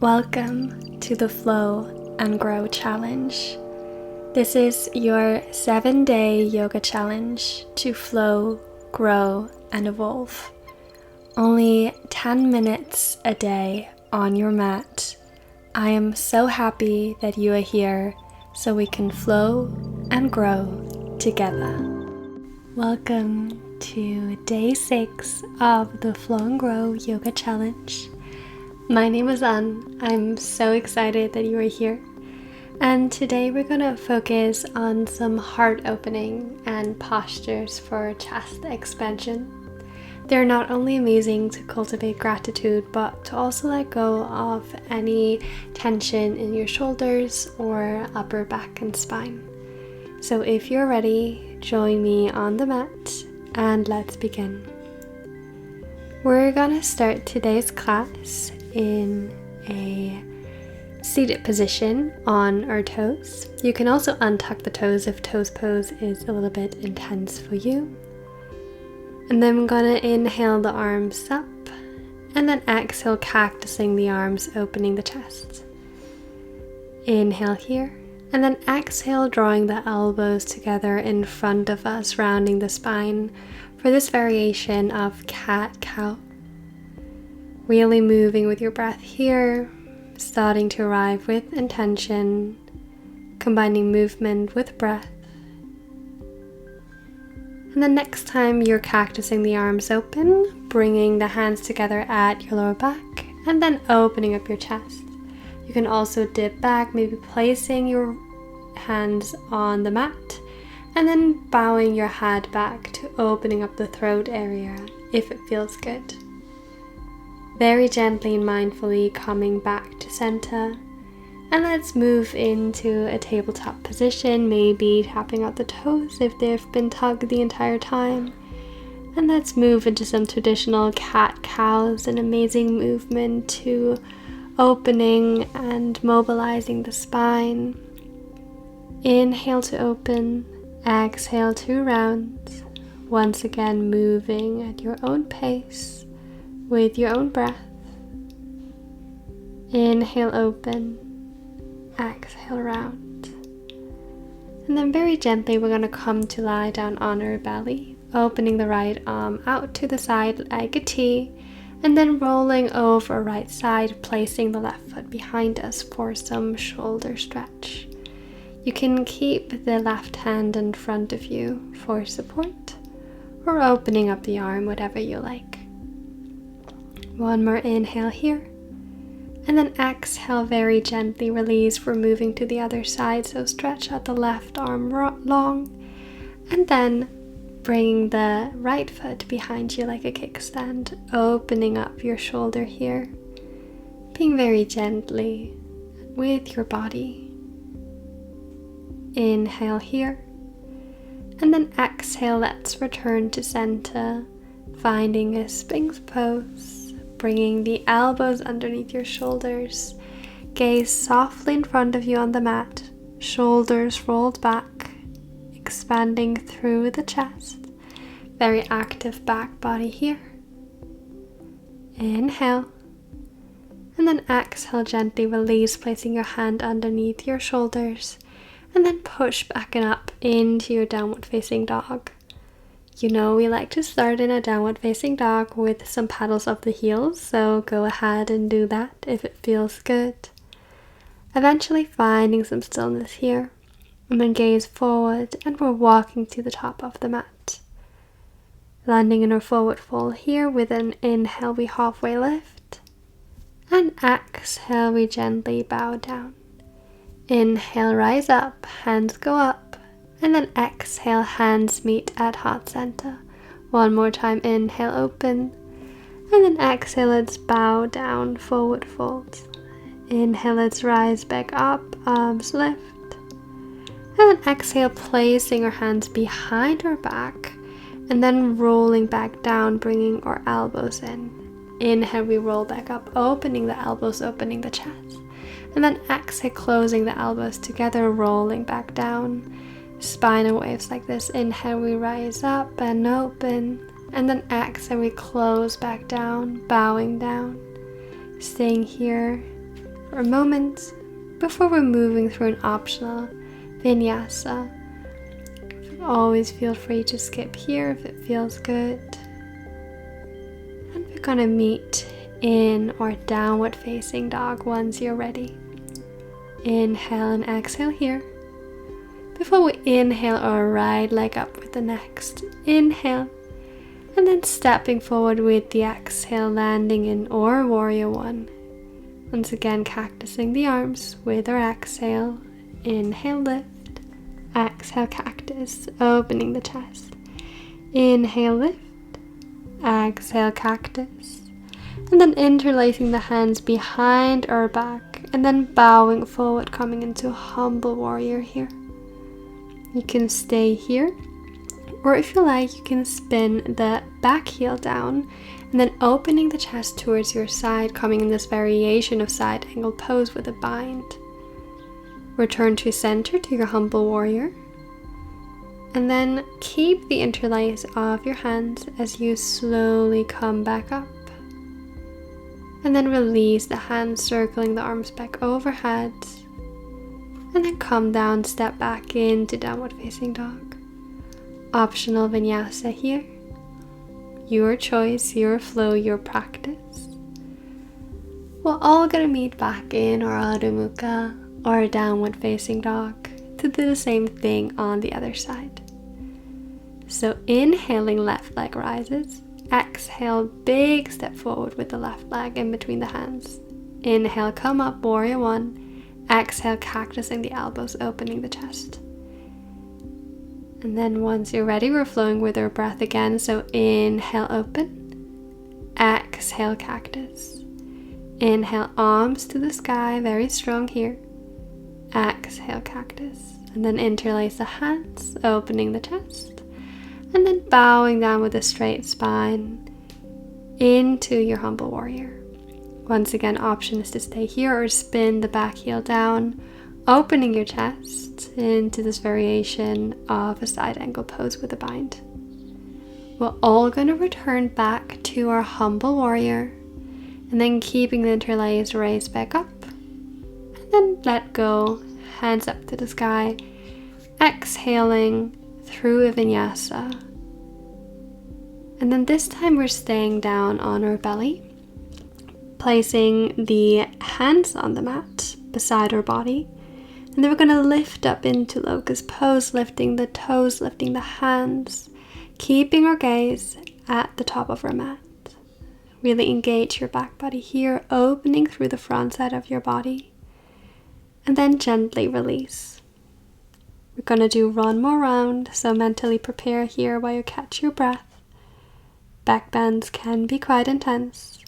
Welcome to the Flow and Grow Challenge. This is your 7-day yoga challenge to flow, grow, and evolve. Only 10 minutes a day on your mat. I am so happy that you are here so we can flow and grow together. Welcome to day 6 of the Flow and Grow Yoga Challenge. My name is Anne. I'm so excited that you are here. And today we're going to focus on some heart opening and postures for chest expansion. They're not only amazing to cultivate gratitude, but to also let go of any tension in your shoulders or upper back and spine. So if you're ready, join me on the mat and let's begin. We're going to start today's class in a seated position on our toes. You can also untuck the toes if toes pose is a little bit intense for you. And then I'm gonna inhale the arms up and then exhale, cactusing the arms, opening the chest. Inhale here and then exhale, drawing the elbows together in front of us, rounding the spine for this variation of cat-cow. Really moving with your breath here, starting to arrive with intention, combining movement with breath. And the next time you're cactusing the arms open, bringing the hands together at your lower back and then opening up your chest. You can also dip back, maybe placing your hands on the mat and then bowing your head back to opening up the throat area if it feels good. Very gently and mindfully coming back to center. And let's move into a tabletop position, maybe tapping out the toes if they've been tugged the entire time. And let's move into some traditional cat-cows, an amazing movement to opening and mobilizing the spine. Inhale to open, exhale to round. Once again moving at your own pace. With your own breath. Inhale, open. Exhale, round. And then very gently we're going to come to lie down on our belly, opening the right arm out to the side like a T, and then rolling over our right side, placing the left foot behind us for some shoulder stretch. You can keep the left hand in front of you for support, or opening up the arm, whatever you like. One more inhale here, and then exhale, very gently release. We're moving to the other side, so stretch out the left arm long, and then bring the right foot behind you like a kickstand, opening up your shoulder here, being very gently with your body. Inhale here, and then exhale, let's return to center, finding a Sphinx pose. Bringing the elbows underneath your shoulders, gaze softly in front of you on the mat, shoulders rolled back, expanding through the chest, very active back body here. Inhale, and then exhale, gently release, placing your hand underneath your shoulders, and then push back and up into your downward facing dog. You know we like to start in a downward facing dog with some paddles of the heels, so go ahead and do that if it feels good. Eventually finding some stillness here, and then gaze forward, and we're walking to the top of the mat. Landing in our forward fold here. With an inhale we halfway lift, and exhale we gently bow down. Inhale, rise up, hands go up. And then exhale, hands meet at heart center. One more time, inhale, open. And then exhale, let's bow down, forward fold. Inhale, let's rise back up, arms lift. And then exhale, placing our hands behind our back. And then rolling back down, bringing our elbows in. Inhale, we roll back up, opening the elbows, opening the chest. And then exhale, closing the elbows together, rolling back down. Spinal waves like this. Inhale, we rise up and open, and then exhale, we close back down, bowing down, staying here for a moment before we're moving through an optional vinyasa. Always feel free to skip here if it feels good. And we're gonna meet in our downward facing dog once you're ready. Inhale and exhale here. Before we inhale our right leg up with the next inhale, and then stepping forward with the exhale, landing in our warrior one. Once again, cactusing the arms with our exhale. Inhale, lift. Exhale, cactus, opening the chest. Inhale, lift. Exhale, cactus. And then interlacing the hands behind our back, and then bowing forward, coming into a humble warrior here. You can stay here, or if you like, you can spin the back heel down and then opening the chest towards your side, coming in this variation of side angle pose with a bind. Return to center to your humble warrior, and then keep the interlace of your hands as you slowly come back up. And then release the hands, circling the arms back overhead. And then come down, step back into downward facing dog. Optional vinyasa here. Your choice, your flow, your practice. We're all gonna meet back in our Adho Mukha or downward facing dog to do the same thing on the other side. So inhaling, left leg rises. Exhale, big step forward with the left leg in between the hands. Inhale, come up, warrior one. Exhale, cactusing the elbows, opening the chest. And then once you're ready, we're flowing with our breath again. So inhale, open. Exhale, cactus. Inhale, arms to the sky, very strong here. Exhale, cactus. And then interlace the hands, opening the chest. And then bowing down with a straight spine into your humble warrior. Once again, option is to stay here or spin the back heel down, opening your chest into this variation of a side angle pose with a bind. We're all going to return back to our humble warrior, and then keeping the interlace raised back up, and then let go, hands up to the sky, exhaling through a vinyasa. And then this time we're staying down on our belly, placing the hands on the mat beside our body, and then we're going to lift up into locust pose, lifting the toes, lifting the hands, keeping our gaze at the top of our mat. Really engage your back body here, opening through the front side of your body, and then gently release. We're going to do one more round, so mentally prepare here while you catch your breath. Backbends can be quite intense.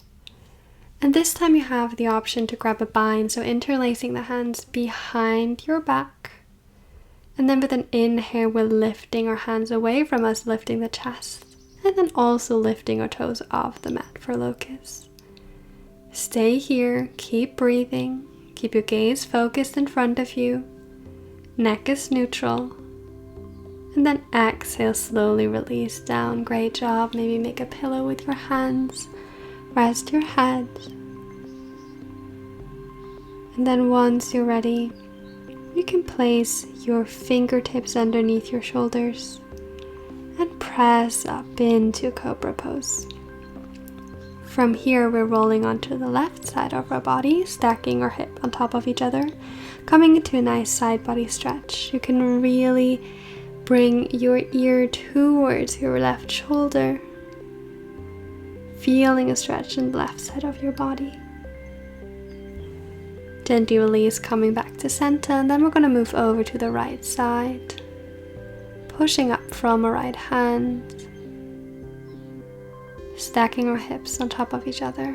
And this time you have the option to grab a bind, so interlacing the hands behind your back. And then with an inhale, we're lifting our hands away from us, lifting the chest. And then also lifting our toes off the mat for locust. Stay here, keep breathing, keep your gaze focused in front of you. Neck is neutral. And then exhale, slowly release down. Great job. Maybe make a pillow with your hands. Rest your head. And then once you're ready, you can place your fingertips underneath your shoulders and press up into Cobra pose. From here, we're rolling onto the left side of our body, stacking our hip on top of each other, coming into a nice side body stretch. You can really bring your ear towards your left shoulder, feeling a stretch in the left side of your body. Gently release, coming back to center, and then we're going to move over to the right side, pushing up from our right hand, stacking our hips on top of each other.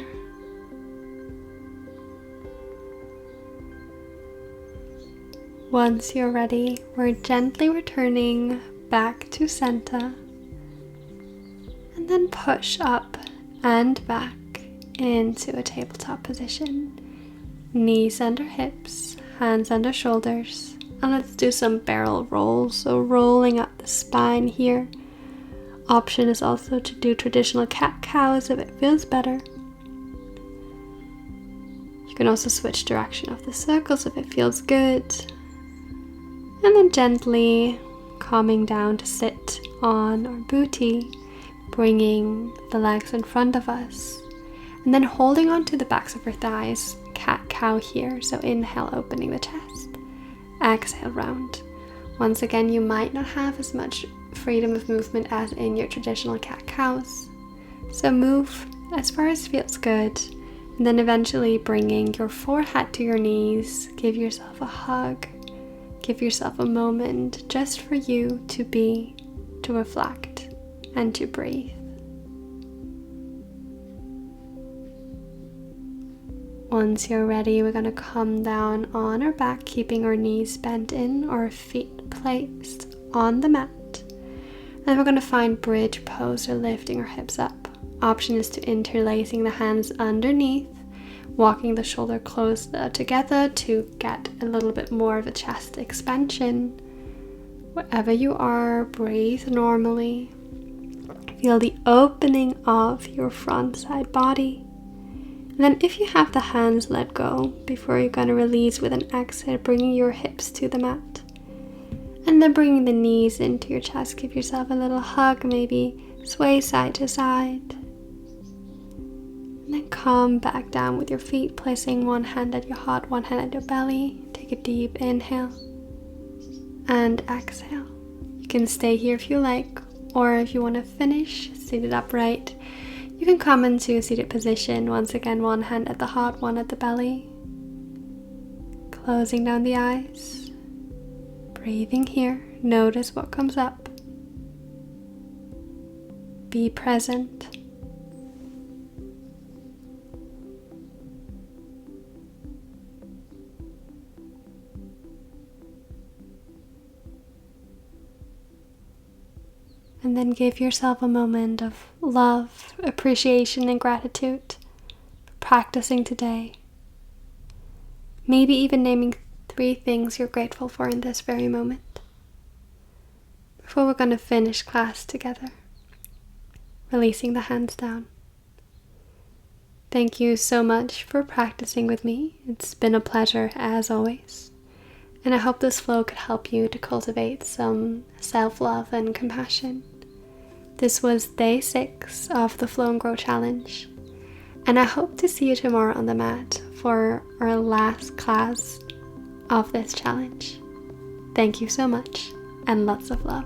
Once you're ready, we're gently returning back to center, and then push up and back into a tabletop position. Knees under hips, hands under shoulders, and let's do some barrel rolls, so rolling up the spine here. Option is also to do traditional cat-cows if it feels better. You can also switch direction of the circles if it feels good. And then gently calming down to sit on our booty, bringing the legs in front of us. And then holding on to the backs of our thighs, cat-cow here. So inhale, opening the chest. Exhale, round. Once again, you might not have as much freedom of movement as in your traditional cat-cows. So move as far as feels good. And then eventually bringing your forehead to your knees. Give yourself a hug. Give yourself a moment just for you to be, to reflect, and to breathe. Once you're ready, we're going to come down on our back, keeping our knees bent in, our feet placed on the mat. And we're going to find bridge pose or lifting our hips up. Option is to interlacing the hands underneath, walking the shoulder close together to get a little bit more of a chest expansion. Wherever you are, breathe normally. Feel the opening of your front side body. And then if you have the hands, let go before you're going to release with an exhale, bringing your hips to the mat. And then bringing the knees into your chest. Give yourself a little hug, maybe sway side to side. And then come back down with your feet, placing one hand at your heart, one hand at your belly. Take a deep inhale and exhale. You can stay here if you like, or if you want to finish seated upright, you can come into a seated position. Once again, one hand at the heart, one at the belly. Closing down the eyes. Breathing here. Notice what comes up. Be present. And then give yourself a moment of love, appreciation, and gratitude for practicing today. Maybe even naming 3 things you're grateful for in this very moment. Before we're going to finish class together, releasing the hands down. Thank you so much for practicing with me. It's been a pleasure as always. And I hope this flow could help you to cultivate some self-love and compassion. This was day 6 of the Flow and Grow Challenge. And I hope to see you tomorrow on the mat for our last class of this challenge. Thank you so much, and lots of love.